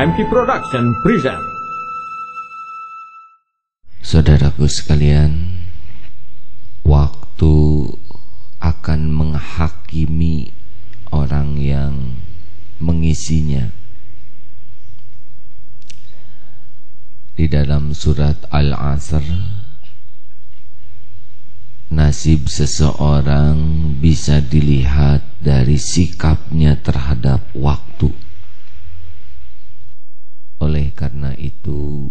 MT Production present. Saudaraku sekalian, waktu akan menghakimi orang yang mengisinya. Di dalam surat Al-Asr, nasib seseorang bisa dilihat dari sikapnya terhadap waktu. Oleh karena itu,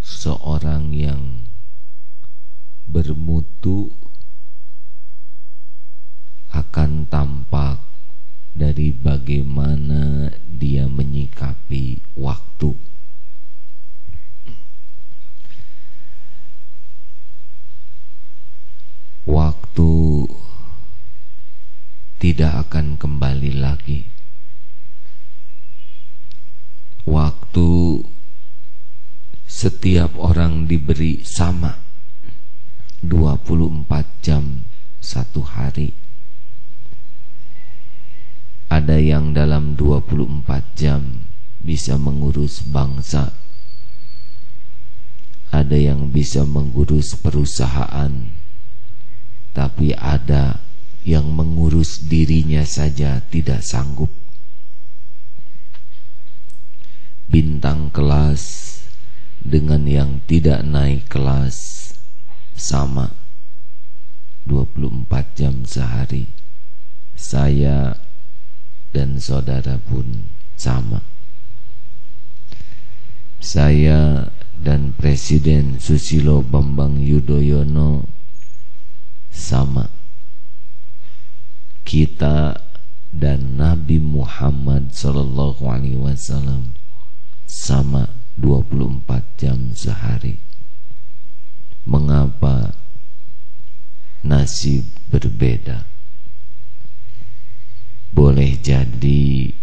seorang yang bermutu akan tampak dari bagaimana dia menyikapi waktu. Waktu tidak akan kembali lagi. Waktu setiap orang diberi sama, 24 jam satu hari. Ada yang dalam 24 jam bisa mengurus bangsa, ada yang bisa mengurus perusahaan, tapi ada yang mengurus dirinya saja tidak sanggup. Bintang kelas dengan yang tidak naik kelas sama, 24 jam sehari. Saya dan saudara pun sama. Saya dan Presiden Susilo Bambang Yudhoyono sama. Kita dan Nabi Muhammad SAW sama, 24 jam sehari. Mengapa nasib berbeda? Boleh jadi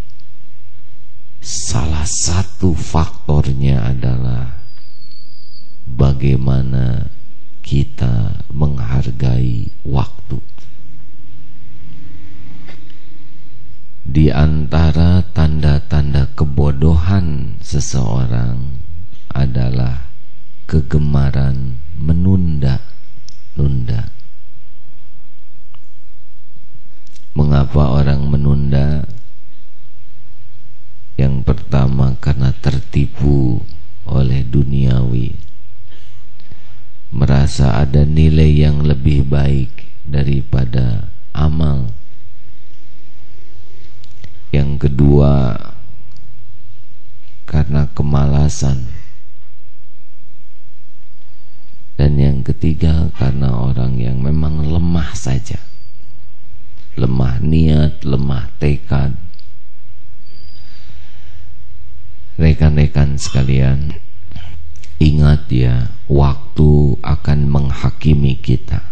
salah satu faktornya adalah bagaimana kita menghargai waktu. Di antara tanda-tanda kebodohan seseorang adalah kegemaran menunda-nunda. Mengapa orang menunda? Yang pertama, karena tertipu oleh duniawi, merasa ada nilai yang lebih baik daripada amal. Yang kedua, karena kemalasan. Dan yang ketiga, karena orang yang memang lemah saja. Lemah niat, lemah tekad. Rekan-rekan sekalian, ingat ya, waktu akan menghakimi kita.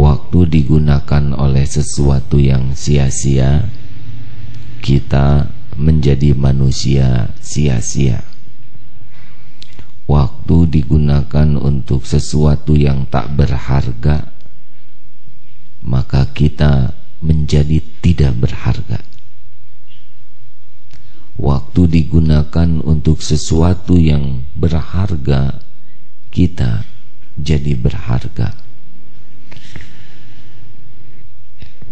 Waktu digunakan oleh sesuatu yang sia-sia, kita menjadi manusia sia-sia. Waktu digunakan untuk sesuatu yang tak berharga, maka kita menjadi tidak berharga. Waktu digunakan untuk sesuatu yang berharga, kita jadi berharga.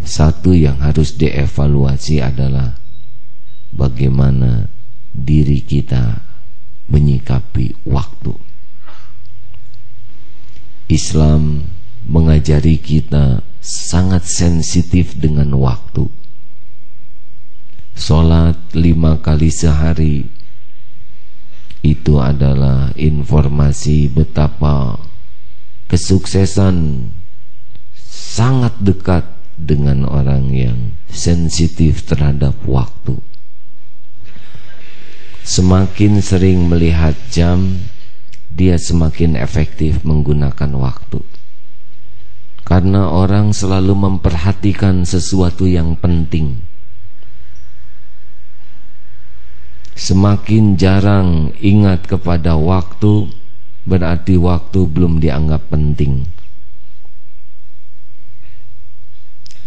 Satu yang harus dievaluasi adalah bagaimana diri kita menyikapi waktu. Islam mengajari kita sangat sensitif dengan waktu. Sholat 5 kali sehari itu adalah informasi betapa kesuksesan sangat dekat dengan orang yang sensitif terhadap waktu. Semakin sering melihat jam, dia semakin efektif menggunakan waktu. Karena orang selalu memperhatikan sesuatu yang penting. Semakin jarang ingat kepada waktu, berarti waktu belum dianggap penting.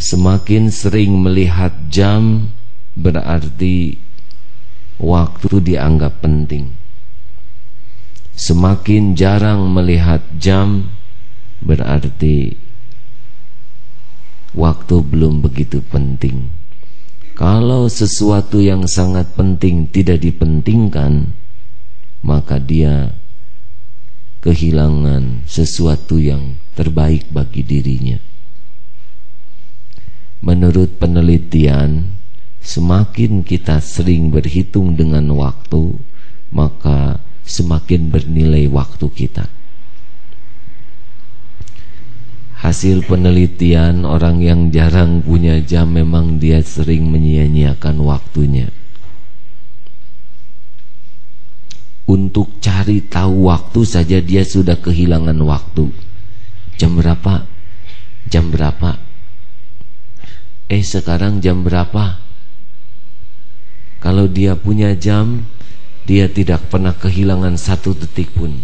Semakin sering melihat jam, berarti waktu dianggap penting. Semakin jarang melihat jam, berarti waktu belum begitu penting. Kalau sesuatu yang sangat penting tidak dipentingkan, maka dia kehilangan sesuatu yang terbaik bagi dirinya. Menurut penelitian, semakin kita sering berhitung dengan waktu, maka semakin bernilai waktu kita. Hasil penelitian, orang yang jarang punya jam memang dia sering menyia-nyiakan waktunya. Untuk cari tahu waktu saja dia sudah kehilangan waktu. Jam berapa? Jam berapa? Sekarang jam berapa? Kalau dia punya jam, dia tidak pernah kehilangan satu detik pun.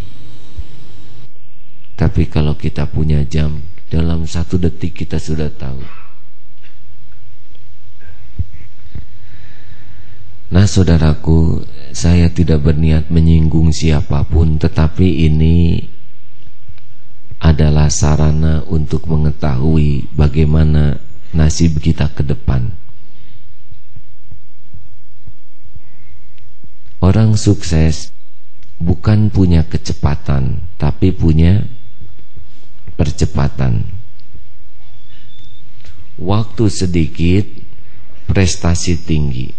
Tapi kalau kita punya jam, dalam satu detik kita sudah tahu. Nah saudaraku, saya tidak berniat menyinggung siapapun, tetapi ini adalah sarana untuk mengetahui bagaimana nasib kita ke depan. Orang sukses bukan punya kecepatan, tapi punya percepatan. Waktu sedikit, prestasi tinggi.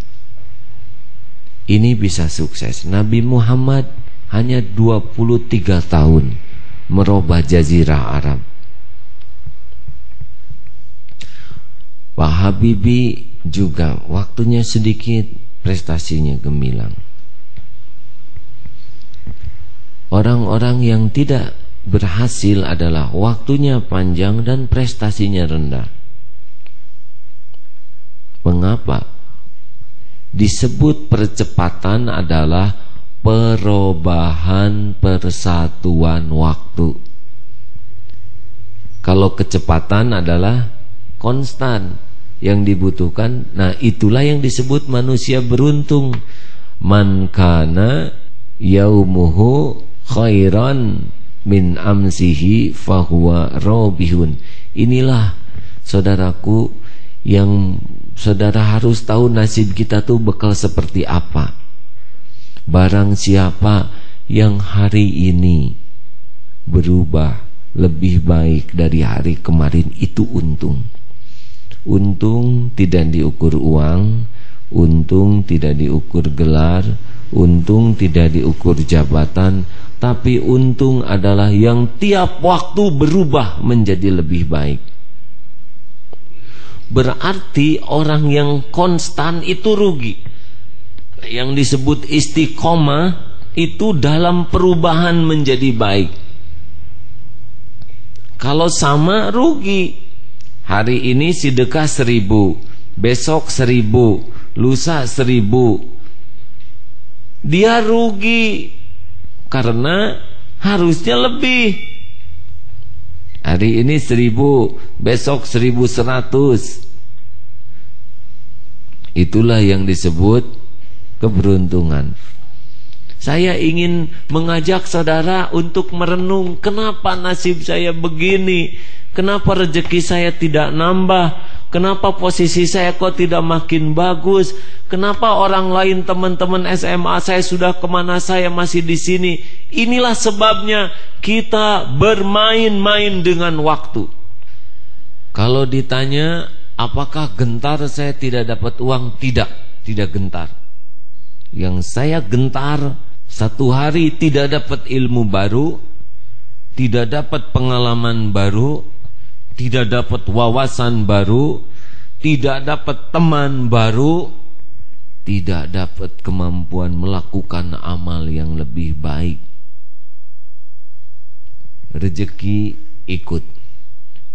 Ini bisa sukses. Nabi Muhammad hanya 23 tahun merubah jazirah Arab. Pak Habibie juga waktunya sedikit, prestasinya gemilang. Orang-orang yang tidak berhasil adalah waktunya panjang dan prestasinya rendah. Mengapa? Disebut percepatan adalah perubahan persatuan waktu. Kalau kecepatan adalah konstan yang dibutuhkan. Nah itulah yang disebut manusia beruntung. Man kana yaumuhu khairan min amsihi fahuwa robihun. Inilah saudaraku yang saudara harus tahu nasib kita tuh bekal seperti apa. Barang siapa yang hari ini berubah lebih baik dari hari kemarin, itu untung. Untung tidak diukur uang, untung tidak diukur gelar, untung tidak diukur jabatan, tapi untung adalah yang tiap waktu berubah menjadi lebih baik. Berarti orang yang konstan itu rugi. Yang disebut istiqomah itu dalam perubahan menjadi baik. Kalau sama rugi. Hari ini sedekah 1000, besok 1000, lusa 1000. Dia rugi karena harusnya lebih. Hari ini 1000, besok 1100. Itulah yang disebut keberuntungan. Saya ingin mengajak saudara untuk merenung, kenapa nasib saya begini? Kenapa rezeki saya tidak nambah? Kenapa posisi saya kok tidak makin bagus? Kenapa orang lain, teman-teman SMA saya sudah kemana, saya masih di sini? Inilah sebabnya kita bermain-main dengan waktu. Kalau ditanya, apakah gentar saya tidak dapat uang? Tidak gentar. Yang saya gentar, satu hari tidak dapat ilmu baru, tidak dapat pengalaman baru, tidak dapat wawasan baru, tidak dapat teman baru, tidak dapat kemampuan melakukan amal yang lebih baik. Rezeki ikut,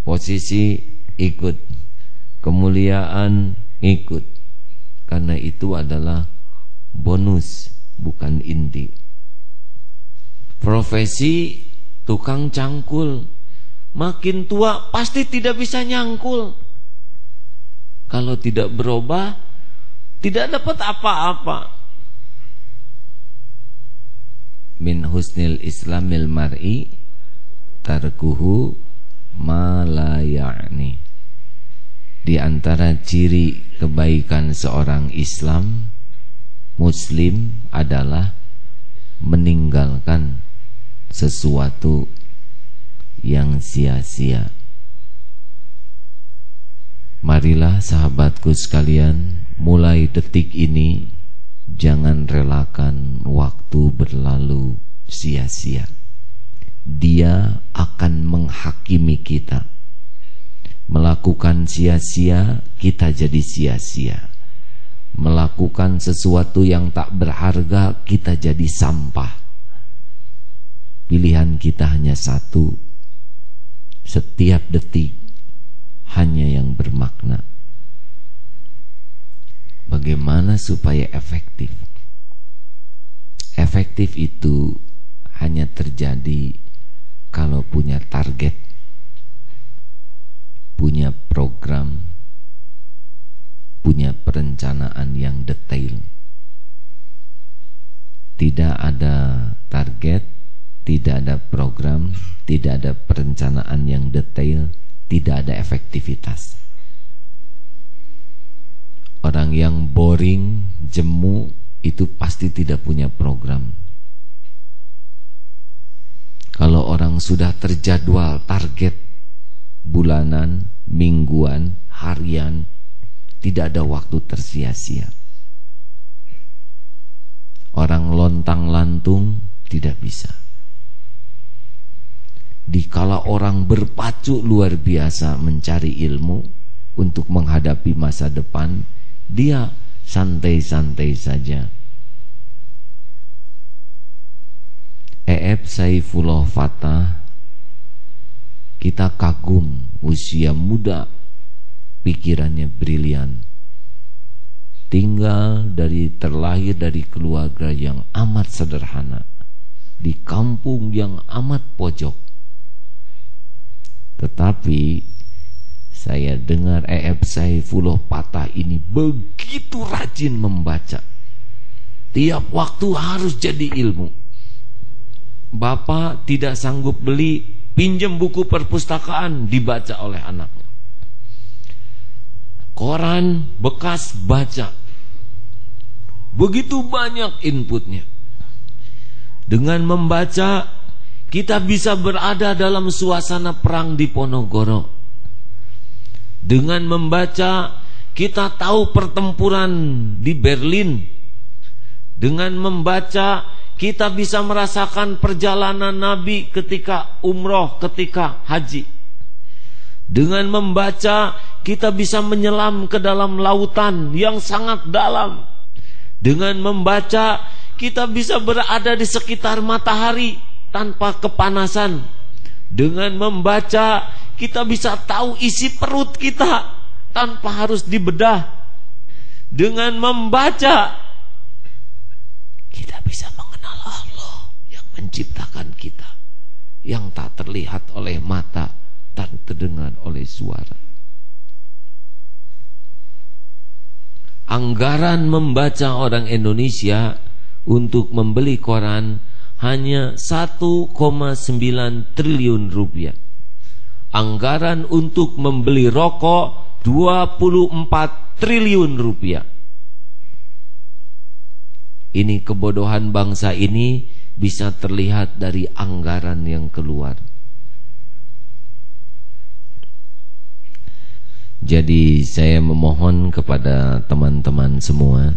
posisi ikut, kemuliaan ikut. Karena itu adalah bonus, bukan inti. Profesi tukang cangkul, makin tua pasti tidak bisa nyangkul. Kalau tidak berubah, tidak dapat apa-apa. Min husnil islamil mar'i tarkuhu ma la ya'ni. Di antara ciri kebaikan seorang Islam, Muslim, adalah meninggalkan sesuatu yang sia-sia. Marilah sahabatku sekalian, mulai detik ini jangan relakan waktu berlalu sia-sia. Dia akan menghakimi kita. Melakukan sia-sia, kita jadi sia-sia. Melakukan sesuatu yang tak berharga, kita jadi sampah. Pilihan kita hanya satu. Setiap detik hanya yang bermakna. Bagaimana supaya efektif? Efektif itu hanya terjadi kalau punya target, punya program, punya perencanaan yang detail. Tidak ada target, tidak ada program, tidak ada perencanaan yang detail, tidak ada efektivitas. Orang yang boring, jemu, itu pasti tidak punya program. Kalau orang sudah terjadwal target bulanan, mingguan, harian, tidak ada waktu tersia-sia. Orang lontang-lantung tidak bisa. Dikala orang berpacu luar biasa mencari ilmu untuk menghadapi masa depan, dia santai-santai saja. Saifullah Fatah, kita kagum, usia muda, pikirannya brilian. Terlahir dari keluarga yang amat sederhana, di kampung yang amat pojok. Tetapi saya dengar Saifullah Fatah ini begitu rajin membaca. Tiap waktu harus jadi ilmu. Bapak tidak sanggup beli, pinjam buku perpustakaan, dibaca oleh anaknya. Koran bekas, baca. Begitu banyak inputnya. Dengan membaca, kita bisa berada dalam suasana perang di Ponorogo. Dengan membaca, kita tahu pertempuran di Berlin. Dengan membaca, kita bisa merasakan perjalanan Nabi ketika umroh, ketika haji. Dengan membaca, kita bisa menyelam ke dalam lautan yang sangat dalam. Dengan membaca, kita bisa berada di sekitar matahari tanpa kepanasan. Dengan membaca, kita bisa tahu isi perut kita tanpa harus dibedah. Dengan membaca, kita bisa mengenal Allah yang menciptakan kita, yang tak terlihat oleh mata dan terdengar oleh suara. Anggaran membaca orang Indonesia untuk membeli koran hanya 1,9 triliun rupiah. Anggaran untuk membeli rokok 24 triliun rupiah. Ini kebodohan bangsa ini bisa terlihat dari anggaran yang keluar. Jadi saya memohon kepada teman-teman semua,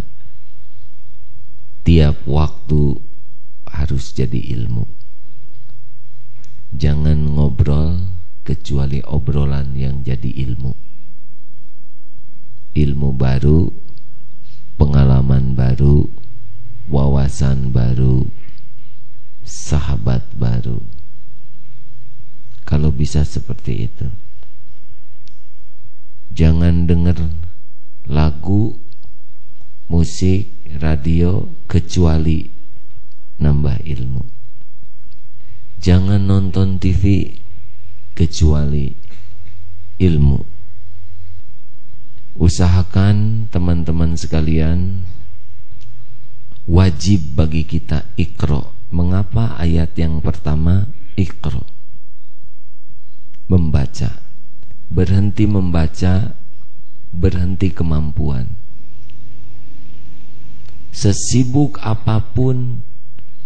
tiap waktu harus jadi ilmu. Jangan ngobrol kecuali obrolan yang jadi ilmu. Ilmu baru, pengalaman baru, wawasan baru, sahabat baru. Kalau bisa seperti itu. Jangan dengar lagu, musik, radio kecuali nambah ilmu. Jangan nonton TV kecuali ilmu. Usahakan teman-teman sekalian, wajib bagi kita Iqra. Mengapa ayat yang pertama Iqra? Membaca. Berhenti membaca, berhenti kemampuan. Sesibuk apapun,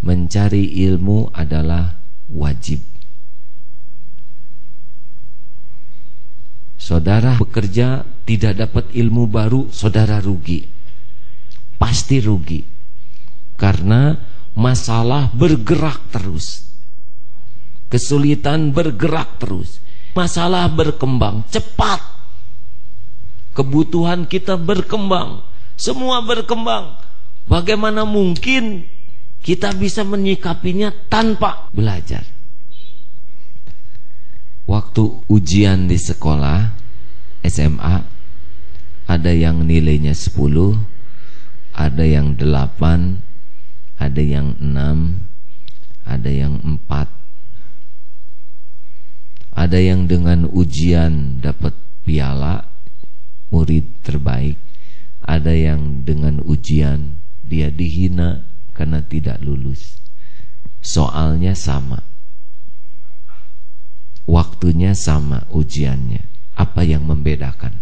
mencari ilmu adalah wajib. Saudara bekerja tidak dapat ilmu baru, saudara rugi. Pasti rugi. Karena masalah bergerak terus. Kesulitan bergerak terus. Masalah berkembang cepat. Kebutuhan kita berkembang. Semua berkembang. Bagaimana mungkin kita bisa menyikapinya tanpa belajar? Waktu ujian di sekolah SMA, ada yang nilainya 10, ada yang 8, ada yang 6, ada yang 4, ada yang dengan ujian dapat piala murid terbaik, ada yang dengan ujian dia dihina karena tidak lulus. Soalnya sama, waktunya sama, ujiannya. Apa yang membedakan?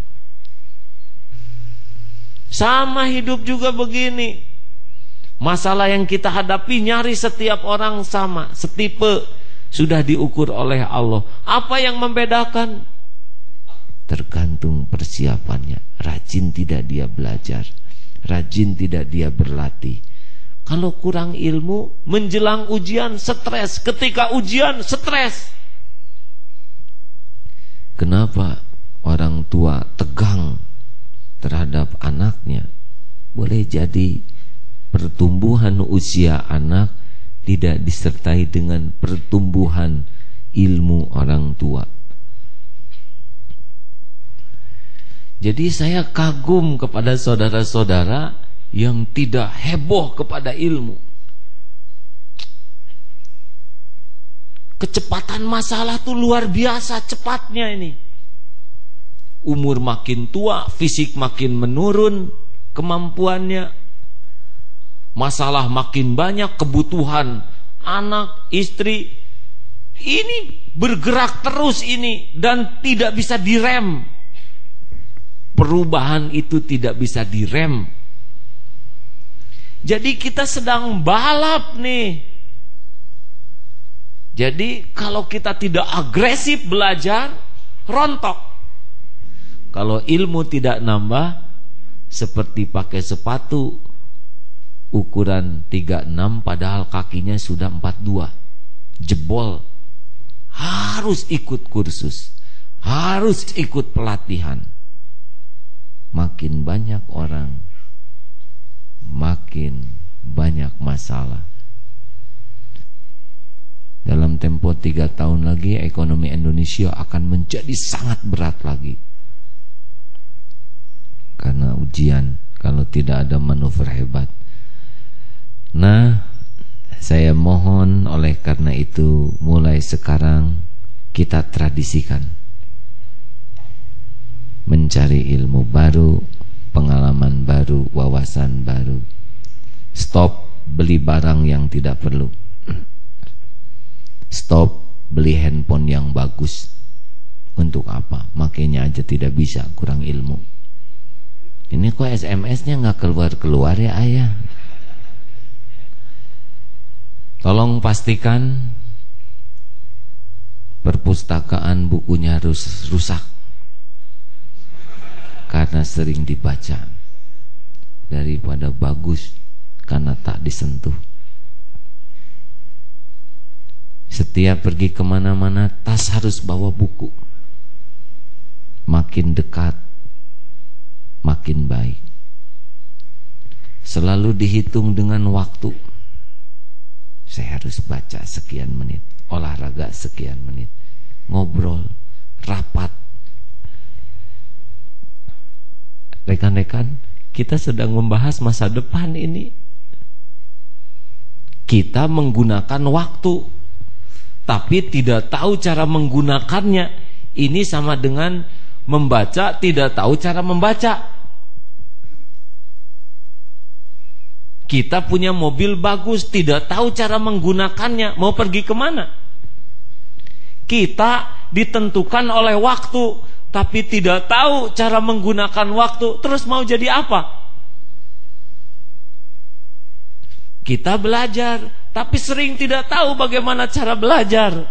Sama hidup juga begini. Masalah yang kita hadapi nyaris setiap orang sama, setipe, sudah diukur oleh Allah. Apa yang membedakan? Tergantung persiapannya. Rajin tidak dia belajar, rajin tidak dia berlatih. Kalau kurang ilmu, menjelang ujian stres, ketika ujian stres. Kenapa orang tua tegang terhadap anaknya? Boleh jadi pertumbuhan usia anak tidak disertai dengan pertumbuhan ilmu orang tua. Jadi saya kagum kepada saudara-saudara yang tidak heboh kepada ilmu. Kecepatan masalah tuh luar biasa cepatnya ini. Umur makin tua, fisik makin menurun kemampuannya. Masalah makin banyak, kebutuhan anak, istri. Ini bergerak terus ini dan tidak bisa direm. Perubahan itu tidak bisa direm. Jadi kita sedang balap nih. Jadi kalau kita tidak agresif belajar, rontok. Kalau ilmu tidak nambah, seperti pakai sepatu ukuran 36 padahal kakinya sudah 42. Jebol. Harus ikut kursus, harus ikut pelatihan. Makin banyak orang, makin banyak masalah. Dalam tempo 3 tahun lagi ekonomi Indonesia akan menjadi sangat berat lagi. Karena ujian, kalau tidak ada manuver hebat. Nah, saya mohon oleh karena itu mulai sekarang kita tradisikan mencari ilmu baru, pengalaman baru, wawasan baru. Stop beli barang yang tidak perlu. Stop beli handphone yang bagus. Untuk apa? Makanya aja tidak bisa, kurang ilmu. Ini kok SMS-nya nggak keluar-keluar ya ayah? Tolong pastikan perpustakaan bukunya harus rusak karena sering dibaca, daripada bagus karena tak disentuh. Setiap pergi kemana-mana tas harus bawa buku. Makin dekat makin baik. Selalu dihitung dengan waktu. Saya harus baca sekian menit, olahraga sekian menit, ngobrol, rapat. Rekan-rekan, kita sedang membahas masa depan ini. Kita menggunakan waktu, tapi tidak tahu cara menggunakannya. Ini sama dengan membaca tidak tahu cara membaca. Kita punya mobil bagus, tidak tahu cara menggunakannya, mau pergi kemana? Kita ditentukan oleh waktu, tapi tidak tahu cara menggunakan waktu, terus mau jadi apa? Kita belajar, tapi sering tidak tahu bagaimana cara belajar.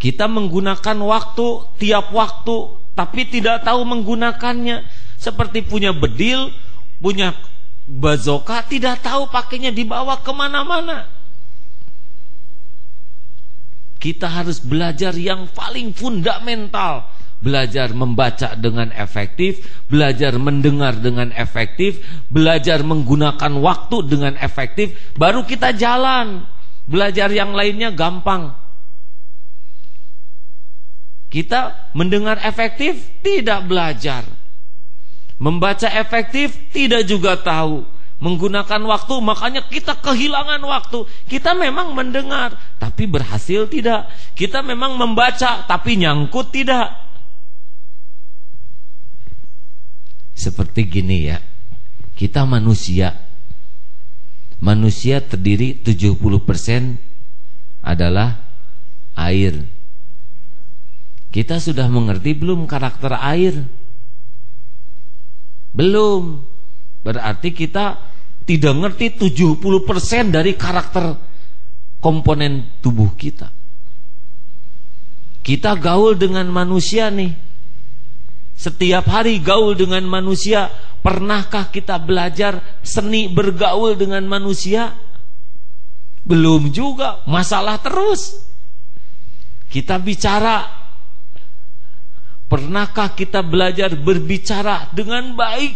Kita menggunakan waktu tiap waktu, tapi tidak tahu menggunakannya. Seperti punya bedil, punya bazooka, tidak tahu pakainya dibawa kemana-mana. Kita harus belajar yang paling fundamental. Belajar membaca dengan efektif, belajar mendengar dengan efektif, belajar menggunakan waktu dengan efektif, baru kita jalan. Belajar yang lainnya gampang. Kita mendengar efektif, tidak belajar. Membaca efektif, tidak juga tahu. Menggunakan waktu, makanya kita kehilangan waktu. Kita memang mendengar, tapi berhasil tidak. Kita memang membaca, tapi nyangkut tidak. Seperti gini ya, kita manusia. Manusia terdiri 70% adalah air. Kita sudah mengerti belum karakter air? Belum. Berarti kita tidak ngerti 70% dari karakter komponen tubuh kita. Kita gaul dengan manusia nih. Setiap hari gaul dengan manusia. Pernahkah kita belajar seni bergaul dengan manusia? Belum juga, masalah terus. Kita bicara. Pernahkah kita belajar berbicara dengan baik?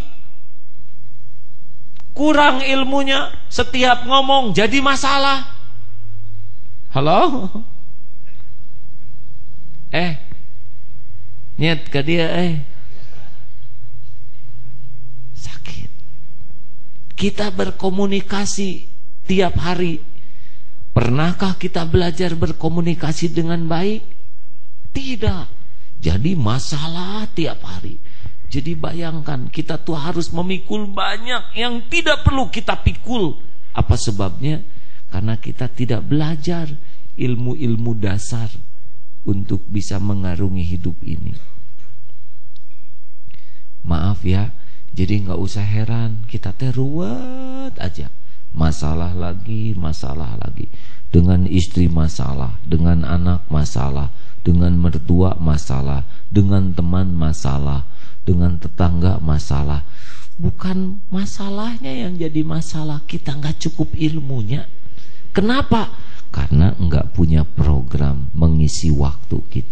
Kurang ilmunya, setiap ngomong jadi masalah. Halo? Niat ke dia sakit. Kita berkomunikasi tiap hari. Pernahkah kita belajar berkomunikasi dengan baik? Tidak. Jadi masalah tiap hari. Jadi bayangkan, kita tuh harus memikul banyak yang tidak perlu kita pikul. Apa sebabnya? Karena kita tidak belajar ilmu-ilmu dasar untuk bisa mengarungi hidup ini. Maaf ya, jadi gak usah heran, kita ruwet aja. Masalah lagi, masalah lagi. Dengan istri masalah, dengan anak masalah, dengan mertua masalah, dengan teman masalah, dengan tetangga masalah. Bukan masalahnya yang jadi masalah, kita gak cukup ilmunya. Kenapa? Karena enggak punya program mengisi waktu kita.